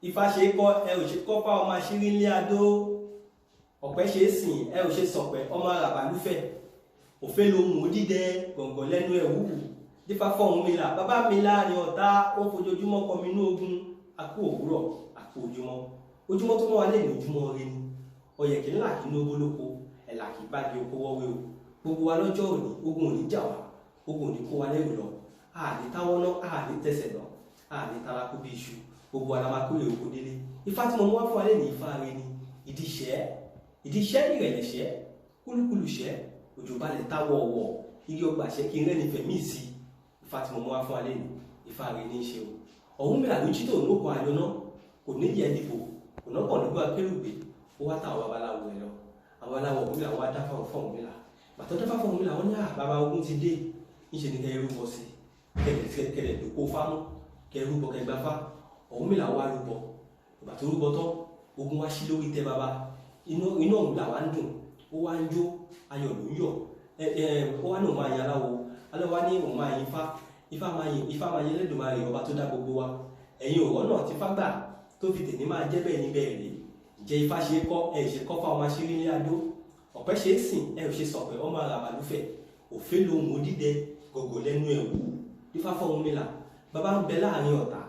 Ifá ṣe kọ́ ẹ ò ṣe kọ́fà ọmọ àṣírí ilé adó. Ọ̀pẹ ṣe sìn ẹ ò ṣe sọ̀pẹ̀ ọmọ àràbàlúfẹ̀. Òfé lohun òdídẹ gọ̀ǹgọ̀ lẹ́nu ẹ̀ wúwù. Dífá fọ́hun mi là bàbá mi láàrin ọ̀tá ó fojoojúmọ́ kọ mi inú ogun. Akú òwúrọ̀ akú ojúmọ́. Ojúmọ́ tó mọ́ wa lè ní ojúmọ́ rẹ ni. Ọ̀yẹ̀ kì í là kí ní owó lóko ẹ̀là kì í bá di oko wọ́wé o. Gbogbo wa lọ́jọ́ òní ogun òní jà wá ogun òní kó wa lẹ́rù lọ. Àní táwọ́ náà àní tẹ̀sẹ̀ lọ àní tálákú bí iṣu gbogbo wa la máa kórè oko délé. Ifá tí mo mú wá fún wa lè ní ifá rẹ ni Idishe ìrẹ̀lẹ̀ṣẹ́ kúlúkúlùṣẹ́ òjò balẹ̀ táwọ̀ ọ̀wọ̀ igi ọgbà ṣẹ́ kí n rẹ́ni fẹ̀mí sí. Ifá tí mo mú wá fún wa lè ní ifá rẹ ní í ṣe o. Ọ̀hún mi àlójú tó ń lóko ayọ̀ náà kò ní ìyẹn dìbò kò náà kàn nígbà kérùgbé ó wá táwọn babaláwo ẹ̀ lọ. Àwọn babaláwo ọ̀hún mi làwọn á dáfà fọ́ọ̀mù mi là bàtọ́ dáfà fọ́ọ̀mù mi là wọ́n ní bàbá ogun ti dé níṣẹ́ ni kẹ́ rúbọ sí kẹ́lẹ̀ dòkó fámú kẹ́ rúbọ kẹ́ gbáfá. Ọ̀hún mi làwọn á rúbọ ìgbà tó rúbọ tán ogun wá sí lórí tẹ bàbá iná òun làwa ń dùn ó wá ń jó ayọ̀ ló ń yọ̀ ó wá ní òun máa yin aláwo aláwo wá ní òun máa yin ifá máa yin Ẹlẹ́dùmarè ọba tó dá gbogbo wa. Ẹ̀yin òwò náà ti fá gbà tó fi tèmi máa jẹ́ bẹ́ẹ̀ ní bẹ́ẹ̀ rèé. Ǹjẹ́ ifá ṣe kọ́ ẹ ṣe kọ́fà ọmọ àṣírí ilé adó. Ọ̀pẹ ṣe é sìn ẹ ò ṣe sọ̀pẹ̀ ọmọ àràbàlúfẹ̀. Òfé lohun òdídẹ gọ̀gọ̀ lẹ́nu ẹ̀ wú. Dífá fọ́hun mi là bàbá ń bẹ láàrin ọ̀tá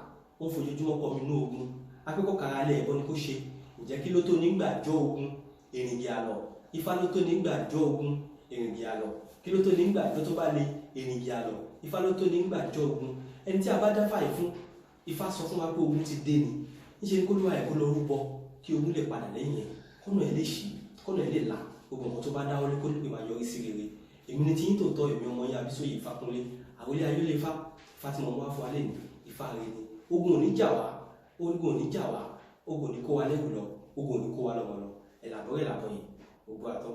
ó ń fojoojúmọ́ kọ mi inú ogun. Akẹ́kọ̀ọ́ kara alẹ́ ẹ̀bọ ni kò ṣe. Ǹjẹ́ kí ló tó nígbà jọ ogun èrìngì àlọ́. Ifá ló tó nígbà jọ ogun èrìngì àlọ́. Kí ló tó nígbà jọ tó bá le èrìngì àlọ́. Ifá ló tó nígbà jọ ogun. Ẹni tí a bá dáfà yìí fún Ifá sọ fún wa pé ogun ti dé ni. Níṣẹ́ ni kó ló wà ẹ̀kọ́ lọ rúbọ kí ogun lè padà lẹ́yìn ẹ̀ kọ́nà ẹ̀ lè ṣí kọ́nà ẹ̀ lè là gbogbo nǹkan tó bá dáwọ́ lé kó lè máa yọrí sí rere. Èmi ni tí yín tòótọ́ èmi ọmọ yín Abísóyè Ifákúnlé àwọlé ayọ́lé Ifá Fátímọ̀ mú wá fún wa lè ní ifá rẹ ni. Ogun ò ní jà wá ogun ò ní jà wá ogun ò ní kó wa lẹ́rù lọ ogun ò ní kó wa lọ́mọ lọ ẹ̀làbọ̀rẹ̀ làbọ̀ yìí gbogbo àtọ́.